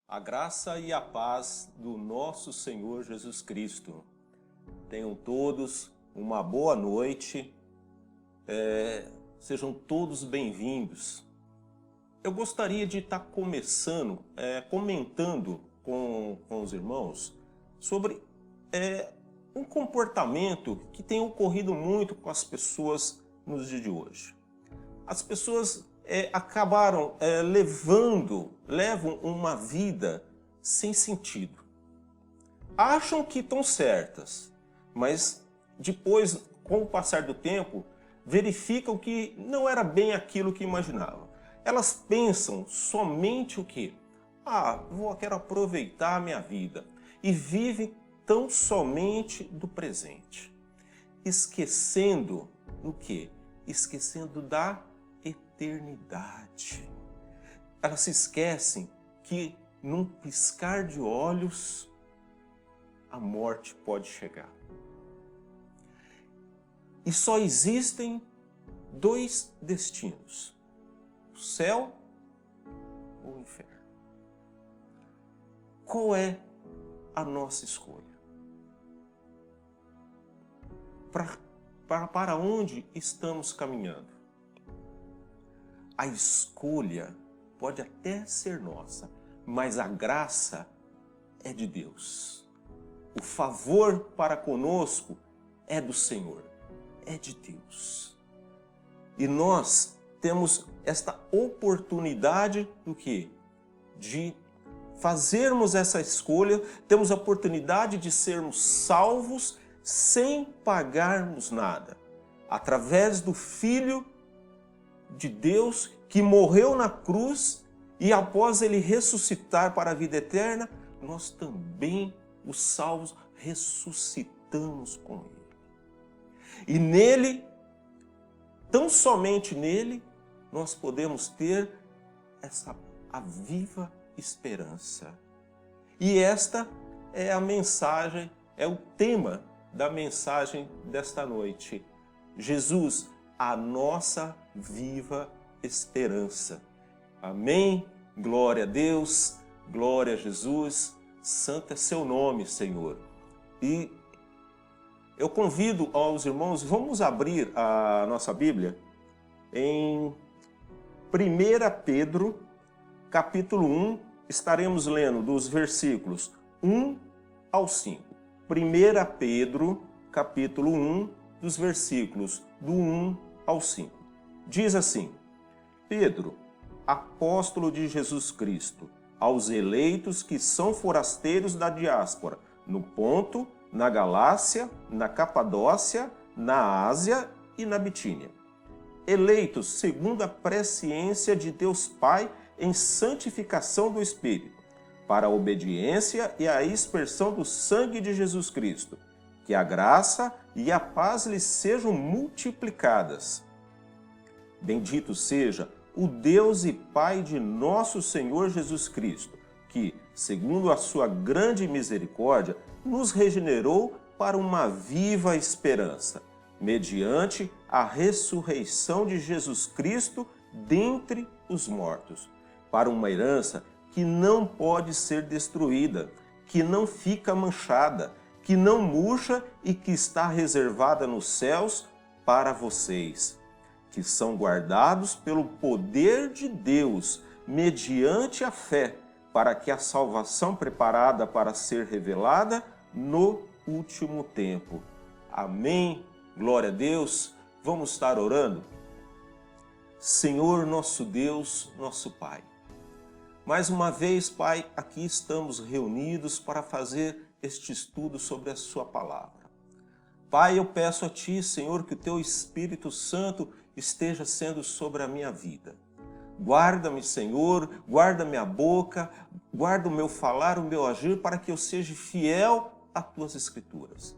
A graça e a paz do nosso Senhor Jesus Cristo. Tenham todos uma boa noite, sejam todos bem-vindos. Eu gostaria de estar começando, comentando com os irmãos sobre um comportamento que tem ocorrido muito com as pessoas nos dias de hoje. As pessoas levam uma vida sem sentido. Acham que estão certas, mas depois, com o passar do tempo, verificam que não era bem aquilo que imaginavam. Elas pensam somente o quê? Quero aproveitar a minha vida. E vivem tão somente do presente. Esquecendo o quê? Esquecendo da eternidade. Elas se esquecem que num piscar de olhos a morte pode chegar. E só existem dois destinos: o céu ou o inferno. Qual é a nossa escolha? Para onde estamos caminhando? A escolha pode até ser nossa, mas a graça é de Deus. O favor para conosco é do Senhor, é de Deus. E nós temos esta oportunidade do quê? De fazermos essa escolha, temos a oportunidade de sermos salvos sem pagarmos nada, através do Filho de Deus que morreu na cruz e após ele ressuscitar para a vida eterna, nós também, os salvos, ressuscitamos com ele. E nele, tão somente nele, nós podemos ter a viva esperança. E esta é a mensagem, é o tema da mensagem desta noite. Jesus, a nossa viva esperança. Amém? Glória a Deus, glória a Jesus, santo é seu nome, Senhor. E eu convido aos irmãos, vamos abrir a nossa Bíblia em 1 Pedro, capítulo 1, estaremos lendo dos versículos 1 ao 5. 1 Pedro, capítulo 1, dos versículos do 1 ao 5. Diz assim: Pedro, apóstolo de Jesus Cristo, aos eleitos que são forasteiros da diáspora, no Ponto, na Galácia, na Capadócia, na Ásia e na Bitínia. Eleitos segundo a presciência de Deus Pai em santificação do Espírito, para a obediência e a expersão do sangue de Jesus Cristo. Que a graça e a paz lhes sejam multiplicadas. Bendito seja o Deus e Pai de nosso Senhor Jesus Cristo, que, segundo a sua grande misericórdia, nos regenerou para uma viva esperança, mediante a ressurreição de Jesus Cristo dentre os mortos, para uma herança que não pode ser destruída, que não fica manchada, que não murcha e que está reservada nos céus para vocês, que são guardados pelo poder de Deus, mediante a fé, para que a salvação preparada para ser revelada no último tempo. Amém. Glória a Deus. Vamos estar orando? Senhor, nosso Deus, nosso Pai. Mais uma vez, Pai, aqui estamos reunidos para fazer este estudo sobre a sua palavra. Pai, eu peço a Ti, Senhor, que o Teu Espírito Santo esteja sendo sobre a minha vida. Guarda-me, Senhor, guarda minha boca, guarda o meu falar, o meu agir, para que eu seja fiel às Tuas Escrituras.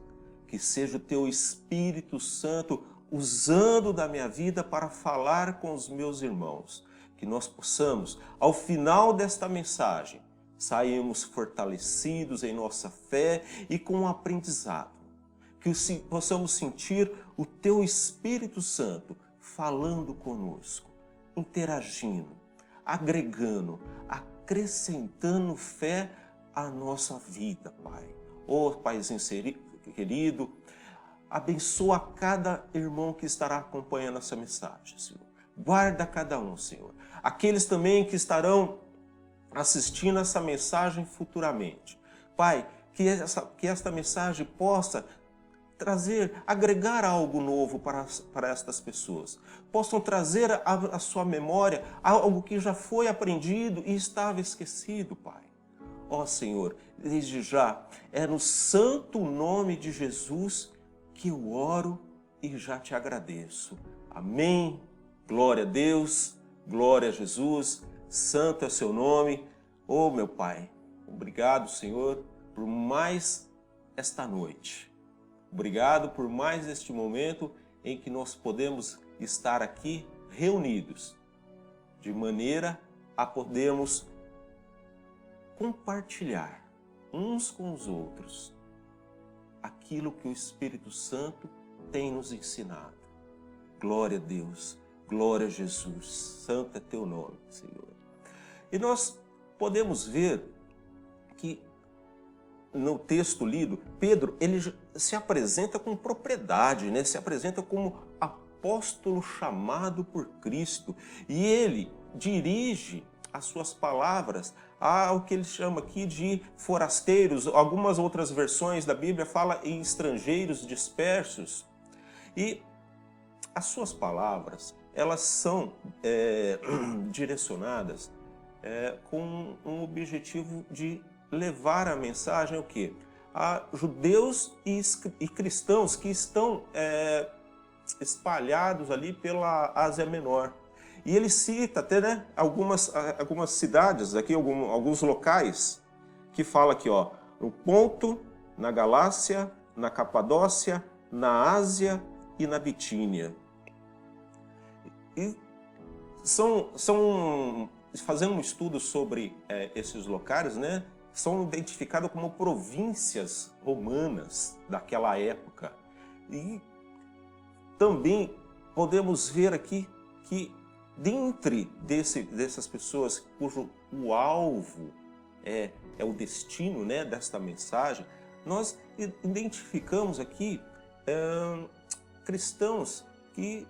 Que seja o Teu Espírito Santo usando da minha vida para falar com os meus irmãos. Que nós possamos, ao final desta mensagem, saímos fortalecidos em nossa fé e com um aprendizado. Que possamos sentir o Teu Espírito Santo falando conosco, interagindo, agregando a acrescentando fé à nossa vida, Pai. Ô Paizinho querido, abençoa cada irmão que estará acompanhando essa mensagem, Senhor. Guarda cada um, Senhor. Aqueles também que estarão assistindo essa mensagem futuramente. Pai, que esta mensagem possa agregar algo novo para estas pessoas. Possam trazer à sua memória algo que já foi aprendido e estava esquecido, Pai. Ó Senhor, desde já, é no santo nome de Jesus que eu oro e já te agradeço. Amém. Glória a Deus, glória a Jesus, santo é o seu nome. Ô meu Pai, obrigado, Senhor, por mais esta noite. Obrigado por mais este momento em que nós podemos estar aqui reunidos, de maneira a podermos compartilhar uns com os outros aquilo que o Espírito Santo tem nos ensinado. Glória a Deus, glória a Jesus, santo é teu nome, Senhor. E nós podemos ver que no texto lido, Pedro ele se apresenta com propriedade, né? Se apresenta como apóstolo chamado por Cristo. E ele dirige as suas palavras ao que ele chama aqui de forasteiros. Algumas outras versões da Bíblia falam em estrangeiros dispersos. E as suas palavras, elas são direcionadas com um objetivo de levar a mensagem o quê? A judeus e cristãos que estão espalhados ali pela Ásia Menor. E ele cita até, né, algumas cidades, aqui, alguns locais, que fala aqui, ó, no Ponto, na Galácia, na Capadócia, na Ásia e na Bitínia. E fazendo um estudo sobre esses locais, né, são identificados como províncias romanas daquela época. E também podemos ver aqui que dentre dessas pessoas cujo o alvo é o destino, né, desta mensagem, nós identificamos aqui cristãos que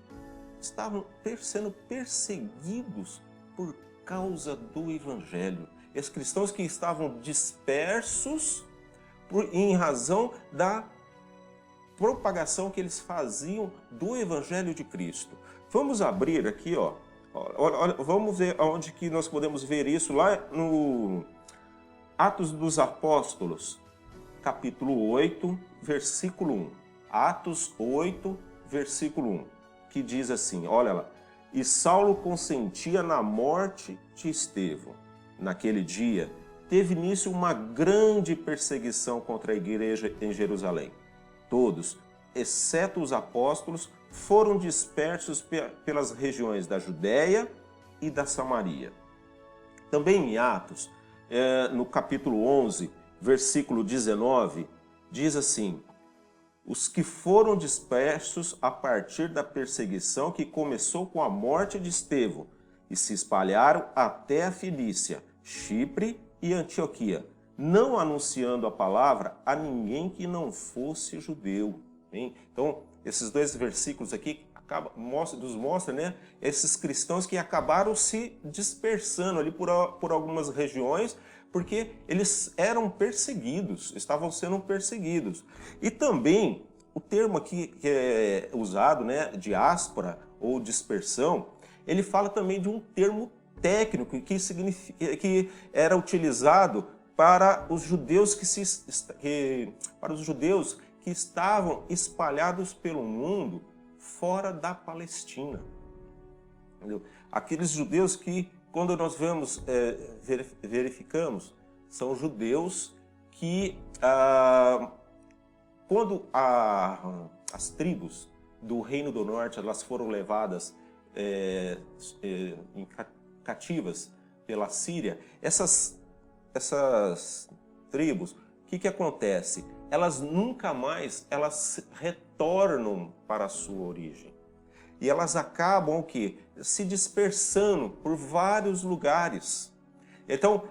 estavam sendo perseguidos por causa do Evangelho. Esses cristãos que estavam dispersos em razão da propagação que eles faziam do Evangelho de Cristo. Vamos abrir aqui, ó. Vamos ver onde que nós podemos ver isso, lá no Atos dos Apóstolos, capítulo 8, versículo 1. Atos 8, versículo 1, que diz assim, olha lá. E Saulo consentia na morte de Estevão. Naquele dia, teve início uma grande perseguição contra a igreja em Jerusalém. Todos, exceto os apóstolos, foram dispersos pelas regiões da Judéia e da Samaria. Também em Atos, no capítulo 11, versículo 19, diz assim, os que foram dispersos a partir da perseguição que começou com a morte de Estevão e se espalharam até a Fenícia, Chipre e Antioquia, não anunciando a palavra a ninguém que não fosse judeu. Hein? Então, esses dois versículos aqui nos mostram, né, esses cristãos que acabaram se dispersando ali por algumas regiões, porque eles eram perseguidos, estavam sendo perseguidos. E também, o termo aqui que é usado, né, diáspora ou dispersão, ele fala também de um termo técnico que era utilizado para os judeus que estavam espalhados pelo mundo fora da Palestina. Entendeu? Aqueles judeus que, quando nós verificamos, são judeus que, quando as tribos do Reino do Norte elas foram levadas cativas pela Síria, essas tribos, o que acontece? Elas nunca mais retornam para a sua origem. E elas acabam o quê? Se dispersando por vários lugares. Então,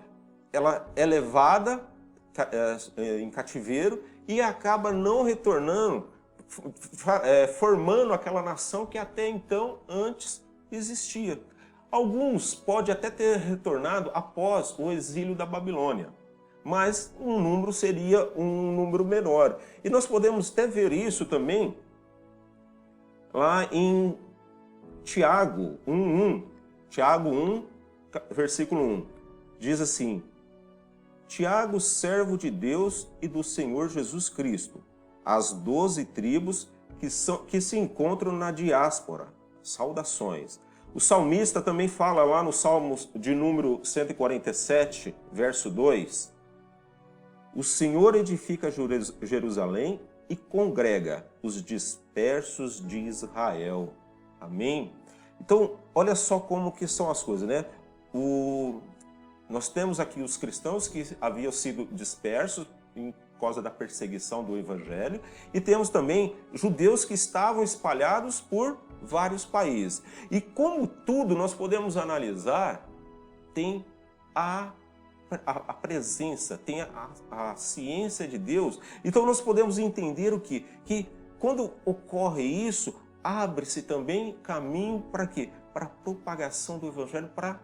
ela é levada em cativeiro e acaba não retornando, formando aquela nação que até então antes existia. Alguns podem até ter retornado após o exílio da Babilônia, mas um número seria um número menor. E nós podemos até ver isso também lá em Tiago 1:1. Tiago 1, versículo 1. Diz assim: Tiago, servo de Deus e do Senhor Jesus Cristo, as 12 tribos que se encontram na diáspora. Saudações. O salmista também fala lá no Salmo de número 147, verso 2, o Senhor edifica Jerusalém e congrega os dispersos de Israel. Amém? Então, olha só como que são as coisas, né? Nós temos aqui os cristãos que haviam sido dispersos por causa da perseguição do Evangelho, e temos também judeus que estavam espalhados por vários países. E como tudo nós podemos analisar, tem a presença, tem a ciência de Deus. Então nós podemos entender o quê? Que quando ocorre isso, abre-se também caminho para quê? Para a propagação do Evangelho para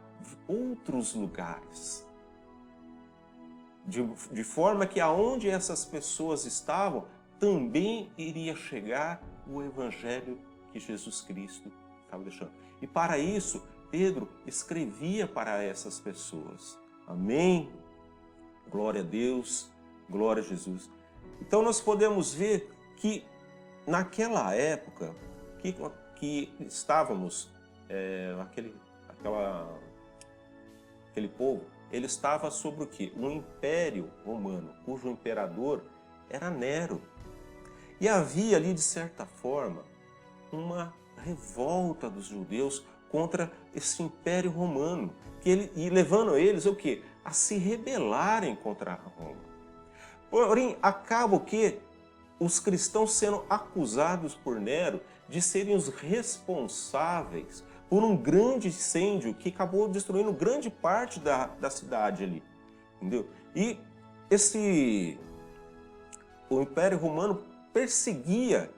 outros lugares. De forma que aonde essas pessoas estavam, também iria chegar o Evangelho que Jesus Cristo estava deixando. E para isso, Pedro escrevia para essas pessoas. Amém? Glória a Deus, glória a Jesus. Então nós podemos ver que naquela época que estávamos, aquele povo, ele estava sobre o quê? Um império romano, cujo imperador era Nero. E havia ali, de certa forma, uma revolta dos judeus contra esse império romano, e levando eles o quê? A se rebelarem contra Roma. Porém, acaba o quê? Os cristãos sendo acusados por Nero de serem os responsáveis por um grande incêndio que acabou destruindo grande parte da cidade ali, entendeu? E o Império Romano perseguia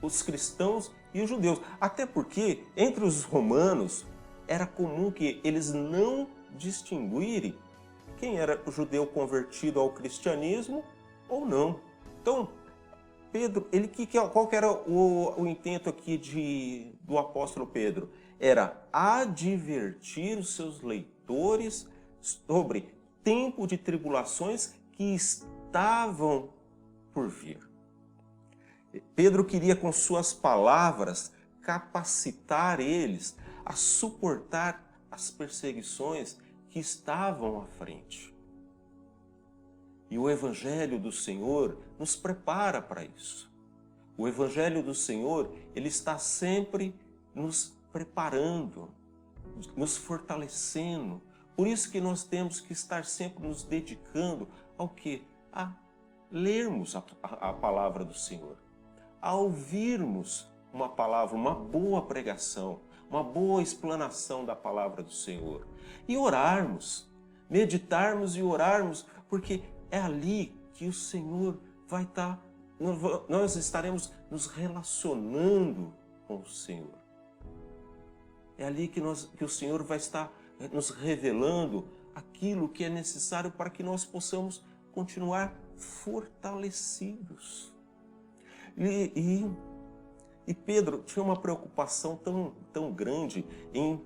os cristãos e os judeus, até porque entre os romanos era comum que eles não distinguirem quem era o judeu convertido ao cristianismo ou não. Então, Pedro, qual que era o intento aqui do apóstolo Pedro? Era advertir os seus leitores sobre tempo de tribulações que estavam por vir. Pedro queria, com suas palavras, capacitar eles a suportar as perseguições que estavam à frente. E o Evangelho do Senhor nos prepara para isso. O Evangelho do Senhor, ele está sempre nos preparando, nos fortalecendo. Por isso que nós temos que estar sempre nos dedicando ao quê? A lermos a palavra do Senhor, a ouvirmos uma palavra, uma boa pregação, uma boa explanação da palavra do Senhor. E orarmos, meditarmos e orarmos, porque é ali que o Senhor vai estar, nós estaremos nos relacionando com o Senhor. É ali que o Senhor vai estar nos revelando aquilo que é necessário para que nós possamos continuar fortalecidos. E Pedro tinha uma preocupação tão grande em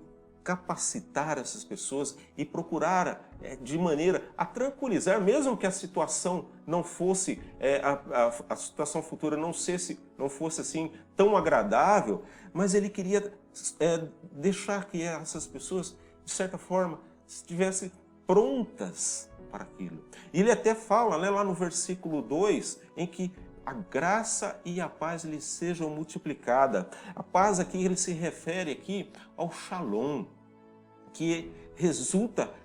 capacitar essas pessoas e procurar de maneira a tranquilizar, mesmo que a situação não fosse, a situação futura não fosse assim tão agradável, mas ele queria deixar que essas pessoas, de certa forma, estivessem prontas para aquilo. E ele até fala, né, lá no versículo 2, em que a graça e a paz lhes sejam multiplicadas. A paz aqui, ele se refere aqui ao shalom, que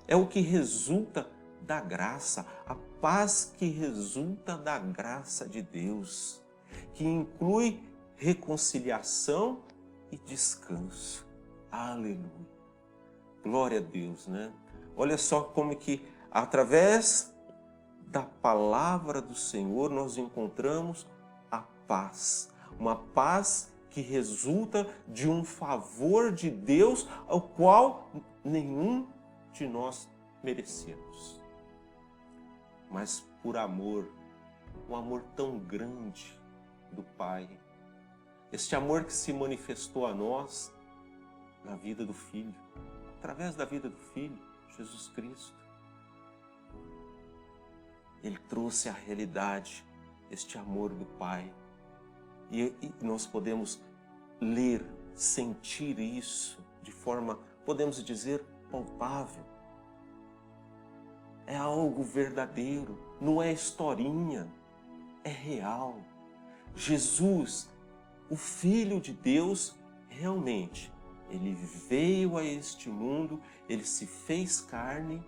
é o que resulta da graça, a paz que resulta da graça de Deus, que inclui reconciliação e descanso. Aleluia. Glória a Deus, né? Olha só como que Através da palavra do Senhor, nós encontramos a paz. Uma paz que resulta de um favor de Deus ao qual nenhum de nós merecemos. Mas por amor, um amor tão grande do Pai, este amor que se manifestou a nós na vida do Filho, através da vida do Filho, Jesus Cristo. Ele trouxe à realidade este amor do Pai. E nós podemos ler, sentir isso de forma, podemos dizer, palpável. É algo verdadeiro, não é historinha, é real. Jesus, o Filho de Deus, realmente, ele veio a este mundo, ele se fez carne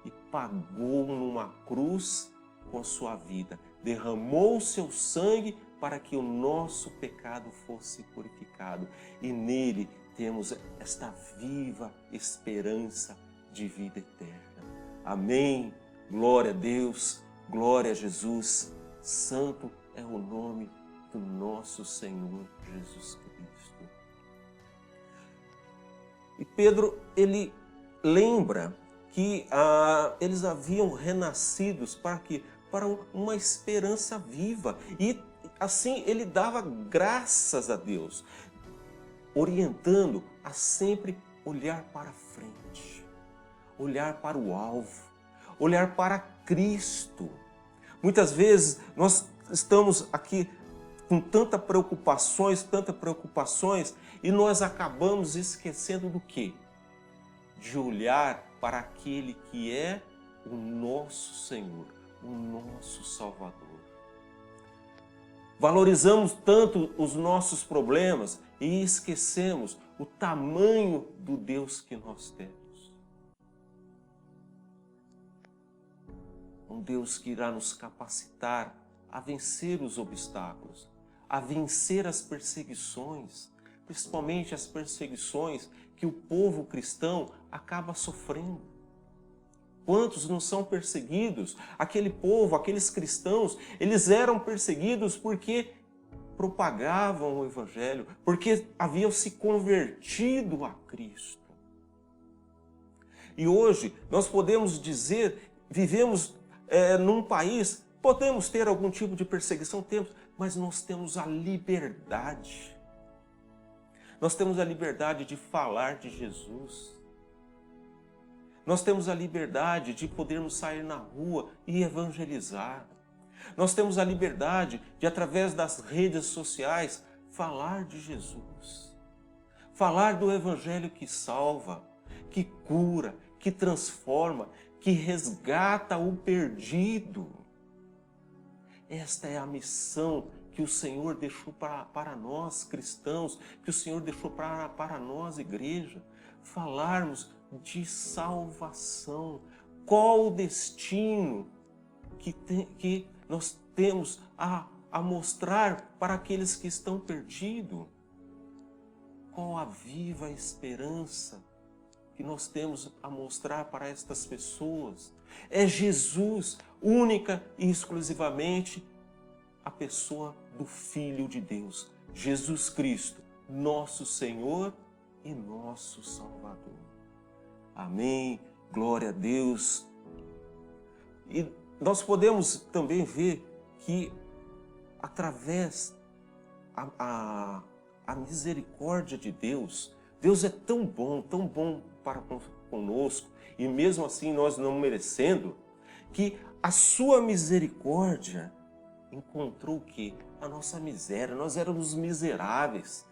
e pagou numa cruz com a sua vida. Derramou o seu sangue para que o nosso pecado fosse purificado. E nele temos esta viva esperança de vida eterna. Amém. Glória a Deus, glória a Jesus. Santo é o nome do nosso Senhor Jesus Cristo. E Pedro, ele lembra que eles haviam renascidos para uma esperança viva. E assim ele dava graças a Deus, orientando a sempre olhar para frente, olhar para o alvo, olhar para Cristo. Muitas vezes nós estamos aqui com tantas preocupações, e nós acabamos esquecendo do quê? De olhar para aquele que é o nosso Senhor, o nosso Salvador. Valorizamos tanto os nossos problemas e esquecemos o tamanho do Deus que nós temos. Um Deus que irá nos capacitar a vencer os obstáculos, a vencer as perseguições, principalmente as perseguições que o povo cristão acaba sofrendo. Quantos não são perseguidos? Aquele povo, aqueles cristãos, eles eram perseguidos porque propagavam o Evangelho, porque haviam se convertido a Cristo. E hoje nós podemos dizer, vivemos num país, podemos ter algum tipo de perseguição, temos, mas nós temos a liberdade. Nós temos a liberdade de falar de Jesus. Nós temos a liberdade de podermos sair na rua e evangelizar. Nós temos a liberdade de, através das redes sociais, falar de Jesus. Falar do Evangelho que salva, que cura, que transforma, que resgata o perdido. Esta é a missão que o Senhor deixou para nós cristãos, que o Senhor deixou para nós, igreja, falarmos de salvação. Qual o destino que nós temos a mostrar para aqueles que estão perdidos? Qual a viva esperança que nós temos a mostrar para estas pessoas? É Jesus, única e exclusivamente a pessoa do Filho de Deus, Jesus Cristo, nosso Senhor e nosso Salvador. Amém, glória a Deus. E nós podemos também ver que através a misericórdia de Deus, Deus é tão bom para conosco, e mesmo assim nós não merecendo, que a sua misericórdia encontrou o quê? A nossa miséria. Nós éramos miseráveis,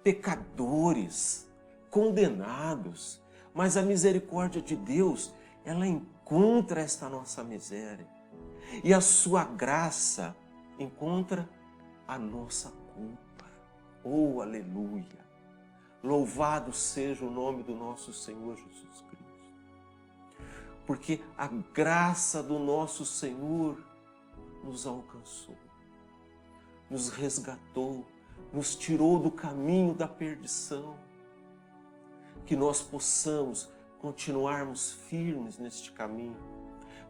pecadores, condenados. Mas a misericórdia de Deus, ela encontra esta nossa miséria. E a sua graça encontra a nossa culpa. Oh, aleluia! Louvado seja o nome do nosso Senhor Jesus Cristo. Porque a graça do nosso Senhor nos alcançou, nos resgatou, nos tirou do caminho da perdição. Que nós possamos continuarmos firmes neste caminho,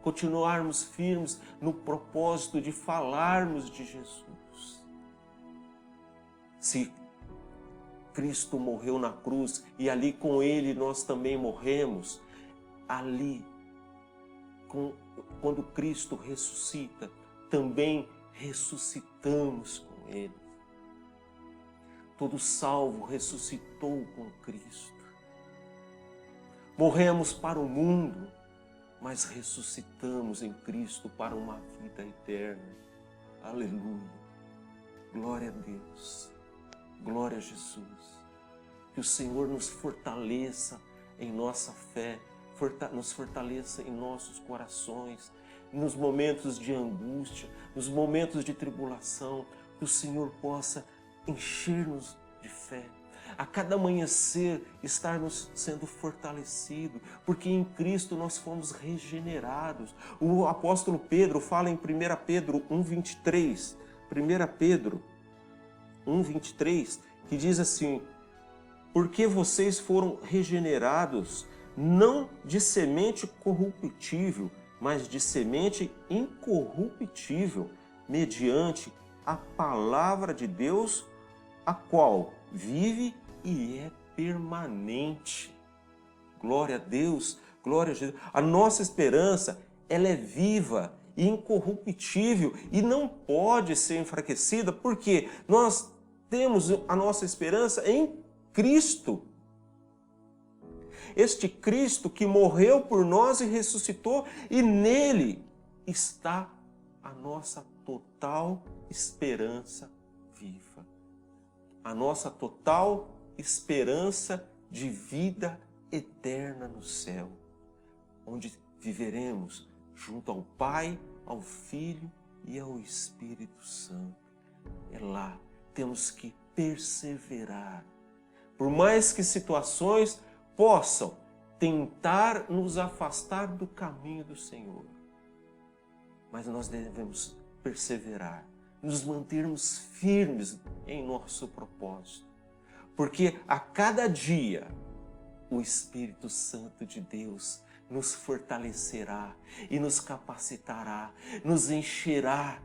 continuarmos firmes no propósito de falarmos de Jesus. Se Cristo morreu na cruz e ali com Ele nós também morremos, ali, quando Cristo ressuscita, também ressuscitamos com Ele. Todo salvo ressuscitou com Cristo. Morremos para o mundo, mas ressuscitamos em Cristo para uma vida eterna. Aleluia! Glória a Deus! Glória a Jesus! Que o Senhor nos fortaleça em nossa fé, nos fortaleça em nossos corações, nos momentos de angústia, nos momentos de tribulação, que o Senhor possa encher-nos de fé. A cada amanhecer estarmos sendo fortalecidos, porque em Cristo nós fomos regenerados. O apóstolo Pedro fala em 1 Pedro 1,23, 1 Pedro 1,23, que diz assim: porque vocês foram regenerados, não de semente corruptível, mas de semente incorruptível, mediante a palavra de Deus, a qual vive e é permanente. Glória a Deus, glória a Jesus. A nossa esperança, ela é viva e incorruptível e não pode ser enfraquecida, porque nós temos a nossa esperança em Cristo. Este Cristo que morreu por nós e ressuscitou, e nele está a nossa total esperança viva. A nossa total esperança de vida eterna no céu, onde viveremos junto ao Pai, ao Filho e ao Espírito Santo. É lá, temos que perseverar. Por mais que situações possam tentar nos afastar do caminho do Senhor, mas nós devemos perseverar, nos mantermos firmes em nosso propósito, porque a cada dia o Espírito Santo de Deus nos fortalecerá e nos capacitará, nos encherá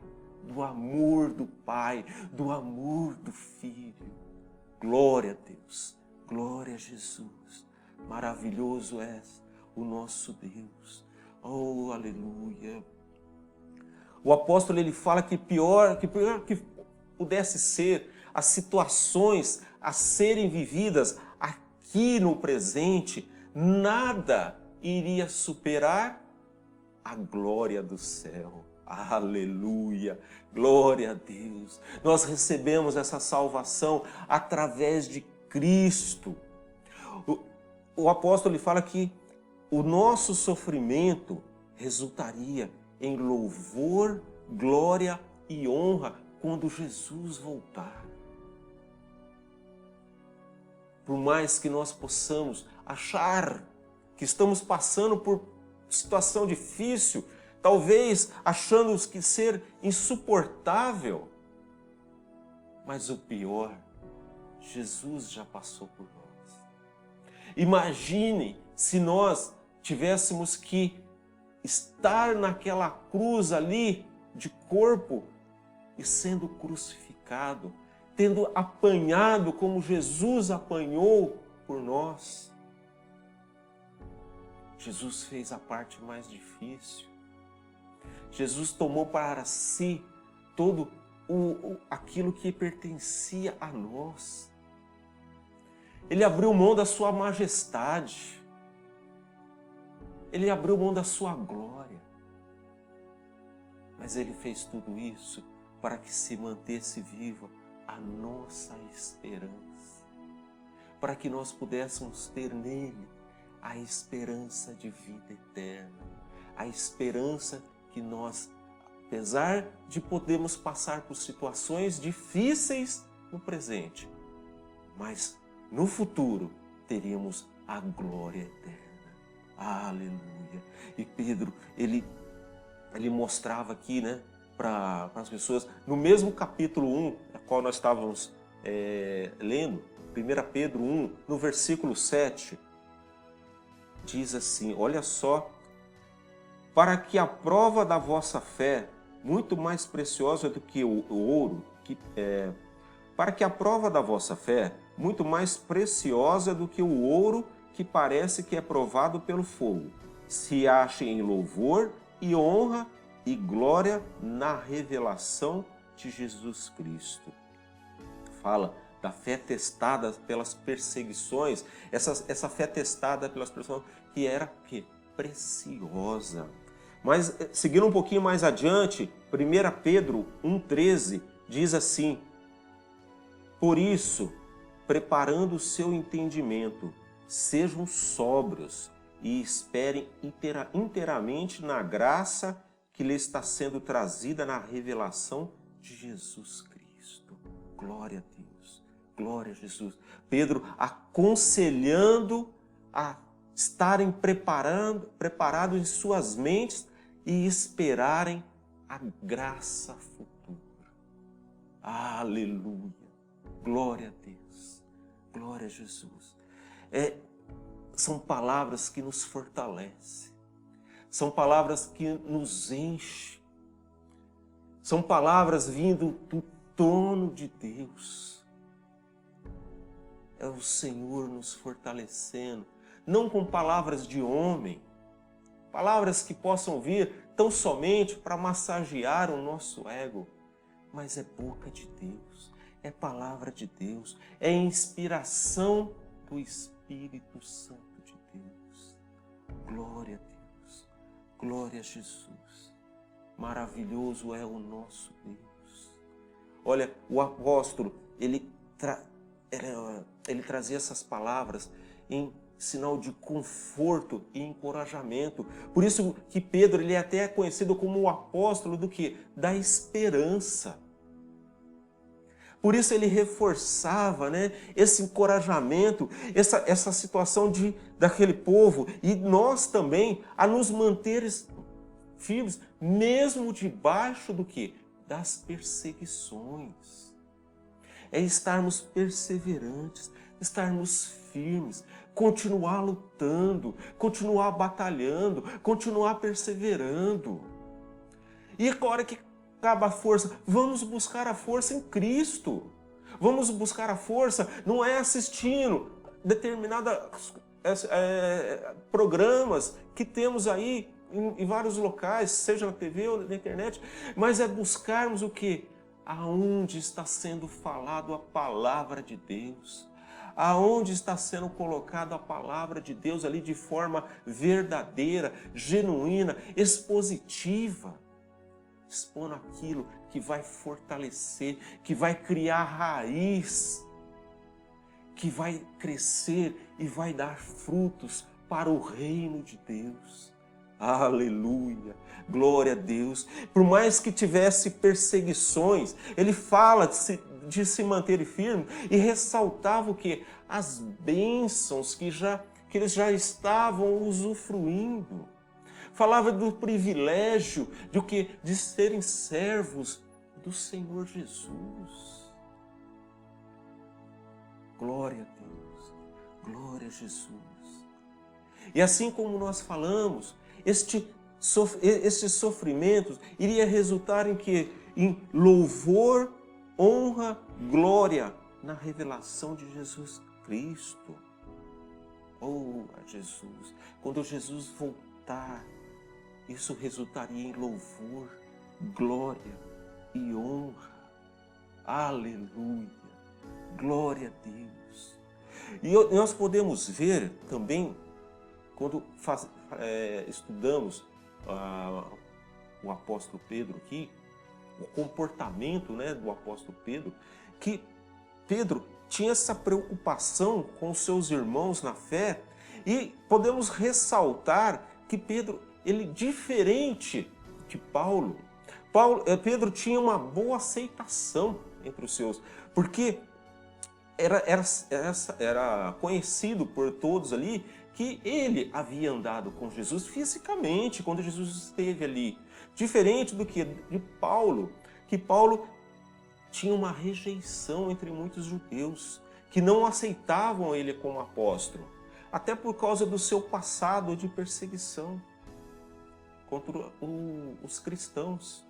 do amor do Pai, do amor do Filho. Glória a Deus, glória a Jesus. Maravilhoso és o nosso Deus. Oh, aleluia. O apóstolo, ele fala que pior que pudesse ser as situações a serem vividas aqui no presente, nada iria superar a glória do céu. Aleluia, glória a Deus. Nós recebemos essa salvação através de Cristo. O apóstolo ele fala que o nosso sofrimento resultaria em louvor, glória e honra quando Jesus voltar. Por mais que nós possamos achar que estamos passando por situação difícil, talvez achando que ser insuportável, mas o pior, Jesus já passou por nós. Imagine se nós tivéssemos que estar naquela cruz ali de corpo e sendo crucificado, tendo apanhado como Jesus apanhou por nós. Jesus fez a parte mais difícil. Jesus tomou para si todo aquilo que pertencia a nós. Ele abriu mão da sua majestade. Ele abriu mão da sua glória. Mas ele fez tudo isso para que se mantesse viva a nossa esperança. Para que nós pudéssemos ter nele a esperança de vida eterna. A esperança que nós, apesar de podermos passar por situações difíceis no presente, mas no futuro teríamos a glória eterna. Aleluia! E Pedro, ele mostrava aqui, né, para as pessoas, no mesmo capítulo 1, a qual nós estávamos lendo, 1 Pedro 1, no versículo 7, diz assim, olha só, para que a prova da vossa fé, muito mais preciosa do que o ouro, para que a prova da vossa fé, muito mais preciosa do que o ouro que parece que é provado pelo fogo, se ache em louvor e honra e glória na revelação de Jesus Cristo. Fala da fé testada pelas perseguições, essa fé testada pelas pessoas que era que preciosa. Mas seguindo um pouquinho mais adiante, 1 Pedro 1,13 diz assim: por isso, preparando o seu entendimento, sejam sóbrios e esperem inteiramente na graça que lhe está sendo trazida na revelação de Jesus Cristo. Glória a Deus, glória a Jesus. Pedro aconselhando a estarem preparados em suas mentes e esperarem a graça futura. Aleluia, glória a Deus, glória a Jesus. São palavras que nos fortalecem, são palavras que nos enchem, são palavras vindo do trono de Deus. É o Senhor nos fortalecendo, não com palavras de homem, palavras que possam vir tão somente para massagear o nosso ego, mas é boca de Deus, é palavra de Deus, é inspiração do Espírito Santo de Deus. Glória a Deus, glória a Jesus. Maravilhoso é o nosso Deus. Olha, o apóstolo, ele trazia essas palavras em sinal de conforto e encorajamento. Por isso que Pedro, ele é até conhecido como o apóstolo do quê? Da esperança. Por isso ele reforçava, né, esse encorajamento, essa situação daquele povo, e nós também, a nos manter firmes, mesmo debaixo do quê? Das perseguições. É estarmos perseverantes, estarmos firmes, continuar lutando, continuar batalhando, continuar perseverando. E agora que acaba a força, vamos buscar a força em Cristo. Vamos buscar a força, não é assistindo determinados programas que temos aí em vários locais, seja na TV ou na internet, mas é buscarmos o quê? Aonde está sendo falado a palavra de Deus. Aonde está sendo colocada a palavra de Deus ali de forma verdadeira, genuína, expositiva. Expondo aquilo que vai fortalecer, que vai criar raiz, que vai crescer e vai dar frutos para o reino de Deus. Aleluia, glória a Deus. Por mais que tivesse perseguições, ele fala de se manter firme e ressaltava o quê? As bênçãos que eles já estavam usufruindo. Falava do privilégio de o quê? De serem servos do Senhor Jesus. Glória a Deus, glória a Jesus. E assim como nós falamos, estes sofrimentos iria resultar em quê? Em louvor, honra, glória na revelação de Jesus Cristo. Oh, a Jesus! Quando Jesus voltar, isso resultaria em louvor, glória e honra. Aleluia! Glória a Deus! E nós podemos ver também, quando estudamos o apóstolo Pedro aqui, o comportamento, né, do apóstolo Pedro, que Pedro tinha essa preocupação com os seus irmãos na fé, e podemos ressaltar que Pedro, ele diferente de Pedro tinha uma boa aceitação entre os seus, porque era conhecido por todos ali que ele havia andado com Jesus fisicamente, quando Jesus esteve ali. Diferente do que de Paulo, que Paulo tinha uma rejeição entre muitos judeus, que não aceitavam ele como apóstolo. até por causa do seu passado de perseguição contra os cristãos.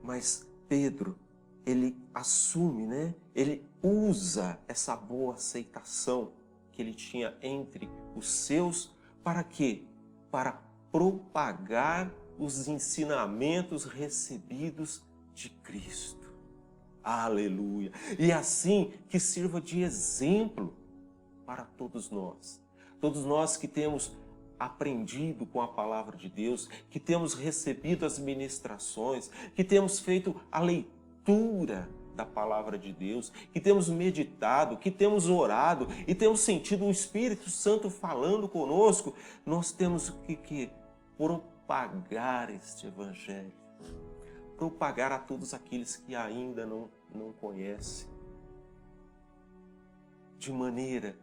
Mas Pedro, ele assume, né? Ele usa essa boa aceitação que ele tinha entre os seus, para quê? Para propagar os ensinamentos recebidos de Cristo. Aleluia! E assim que sirva de exemplo para todos nós que temos aprendido com a palavra de Deus, que temos recebido as ministrações, que temos feito a leitura da palavra de Deus, que temos meditado, que temos orado e temos sentido o Espírito Santo falando conosco. Nós temos que propagar este evangelho, propagar a todos aqueles que ainda não conhecem, de maneira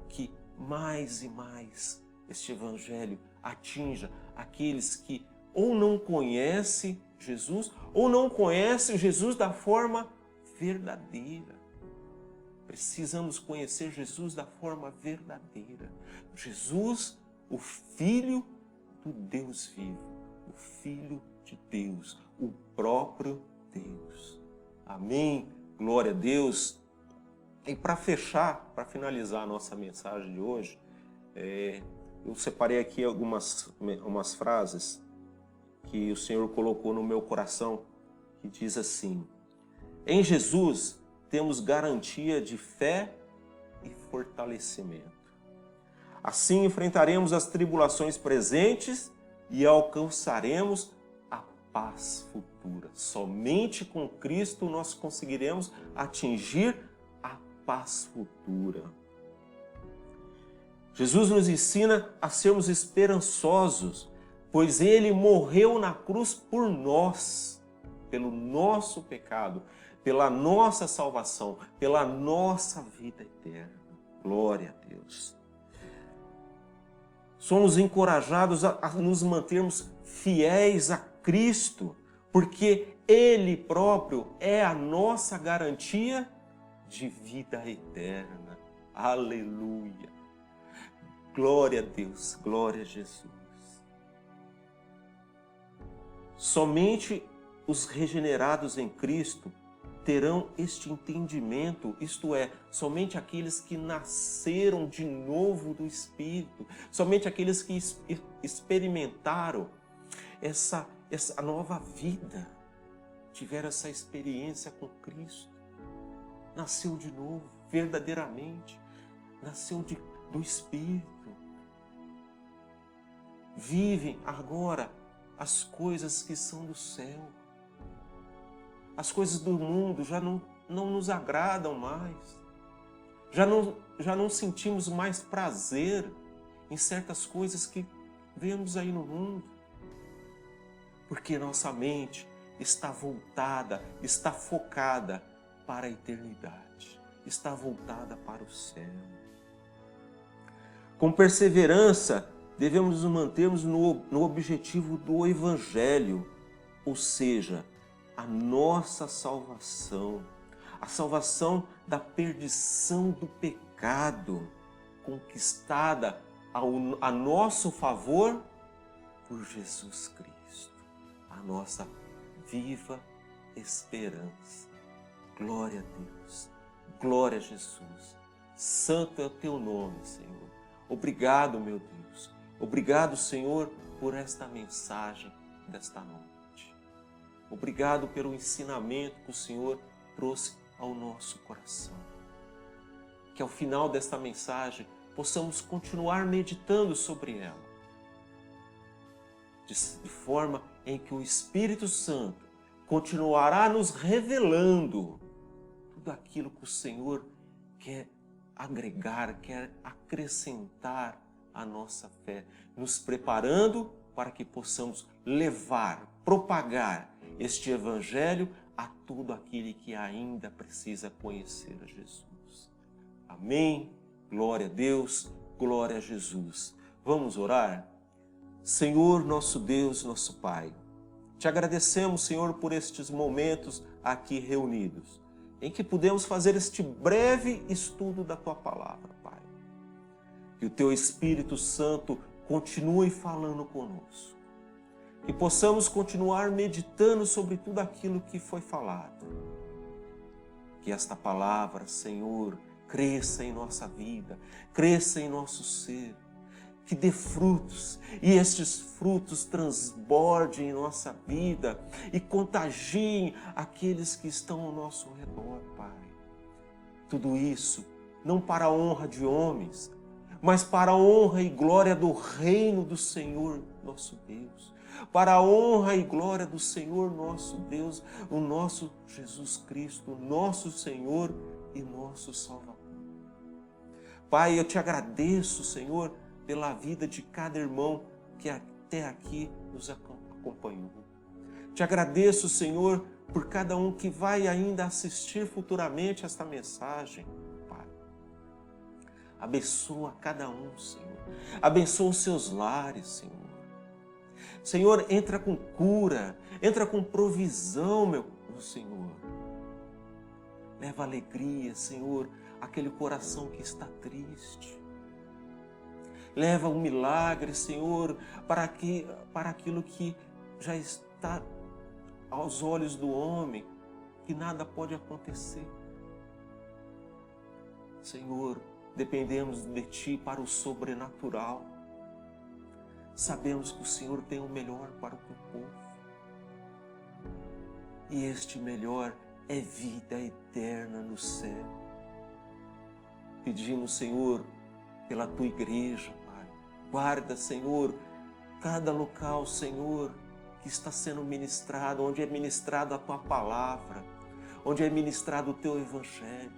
que mais e mais este evangelho atinja aqueles que ou não conhecem Jesus, ou não conhecem Jesus da forma verdadeira. Precisamos conhecer Jesus da forma verdadeira. Jesus, o Filho do Deus vivo, o Filho de Deus, o próprio Deus. Amém? Glória a Deus. E para fechar, para finalizar a nossa mensagem de hoje, eu separei aqui umas frases que o Senhor colocou no meu coração, que diz assim: em Jesus temos garantia de fé e fortalecimento. Assim enfrentaremos as tribulações presentes e alcançaremos a paz futura. Somente com Cristo nós conseguiremos atingir a paz futura. Jesus nos ensina a sermos esperançosos, pois Ele morreu na cruz por nós, pelo nosso pecado, pela nossa salvação, pela nossa vida eterna. Glória a Deus. Somos encorajados a nos mantermos fiéis a Cristo, porque Ele próprio é a nossa garantia de vida eterna. Aleluia. Glória a Deus, glória a Jesus. Somente os regenerados em Cristo terão este entendimento, isto é, somente aqueles que nasceram de novo do Espírito, somente aqueles que experimentaram essa nova vida, tiveram essa experiência com Cristo, nasceu de novo, verdadeiramente, nasceu do Espírito, vivem agora as coisas que são do céu. As coisas do mundo já não nos agradam mais. Já não sentimos mais prazer em certas coisas que vemos aí no mundo. Porque nossa mente está voltada, está focada para a eternidade. Está voltada para o céu. Com perseverança, devemos nos mantermos no objetivo do Evangelho, ou seja, a nossa salvação, a salvação da perdição do pecado, conquistada a nosso favor por Jesus Cristo, a nossa viva esperança. Glória a Deus, glória a Jesus. Santo é o teu nome, Senhor. Obrigado, meu Deus. Obrigado, Senhor, por esta mensagem desta noite. Obrigado pelo ensinamento que o Senhor trouxe ao nosso coração. Que ao final desta mensagem possamos continuar meditando sobre ela, de forma em que o Espírito Santo continuará nos revelando tudo aquilo que o Senhor quer agregar, quer acrescentar à nossa fé, nos preparando para que possamos levar, propagar este Evangelho a todo aquele que ainda precisa conhecer a Jesus. Amém? Glória a Deus, glória a Jesus. Vamos orar? Senhor, nosso Deus, nosso Pai, te agradecemos, Senhor, por estes momentos aqui reunidos. em que podemos fazer este breve estudo da Tua Palavra, Pai. Que o Teu Espírito Santo continue falando conosco. Que possamos continuar meditando sobre tudo aquilo que foi falado. Que esta palavra, Senhor, cresça em nossa vida, cresça em nosso ser, que dê frutos e estes frutos transbordem em nossa vida e contagiem aqueles que estão ao nosso redor, Pai. Tudo isso não para a honra de homens, mas para a honra e glória do reino do Senhor nosso Deus, para a honra e glória do Senhor nosso Deus, o nosso Jesus Cristo, nosso Senhor e nosso Salvador. Pai, eu te agradeço, Senhor, pela vida de cada irmão que até aqui nos acompanhou. Te agradeço, Senhor, por cada um que vai ainda assistir futuramente esta mensagem, Pai. Abençoa cada um, Senhor. Abençoa os seus lares, Senhor. Senhor, entra com cura, entra com provisão, meu Senhor. Leva alegria, Senhor, àquele coração que está triste. Leva um milagre, Senhor, para aquilo que já está aos olhos do homem, que nada pode acontecer. Senhor, dependemos de Ti para o sobrenatural. Sabemos que o Senhor tem o melhor para o Teu povo. E este melhor é vida eterna no céu. Pedimos, Senhor, pela Tua igreja, Pai. Guarda, Senhor, cada local, Senhor, que está sendo ministrado, onde é ministrada a Tua palavra, onde é ministrado o Teu evangelho.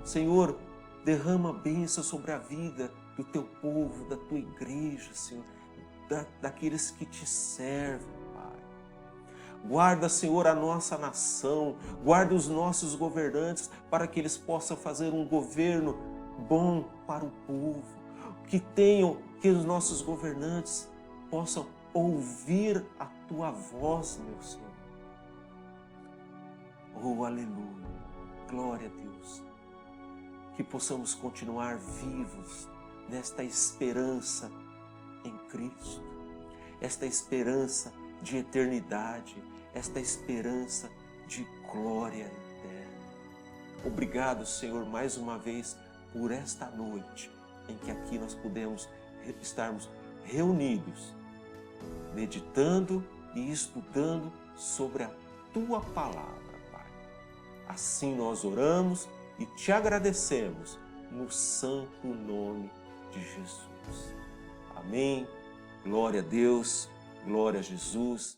Senhor, derrama bênção sobre a vida do Teu povo, da Tua igreja, Senhor, daqueles que Te servem, Pai. Guarda, Senhor, a nossa nação, guarda os nossos governantes para que eles possam fazer um governo bom para o povo, que os nossos governantes possam ouvir a Tua voz, meu Senhor. Oh, aleluia, glória a Deus. Que possamos continuar vivos nesta esperança em Cristo, esta esperança de eternidade, esta esperança de glória eterna. Obrigado, Senhor, mais uma vez por esta noite em que aqui nós podemos estarmos reunidos, meditando e estudando sobre a Tua palavra, Pai. Assim nós oramos e Te agradecemos no santo nome de Jesus. Amém. Glória a Deus, glória a Jesus.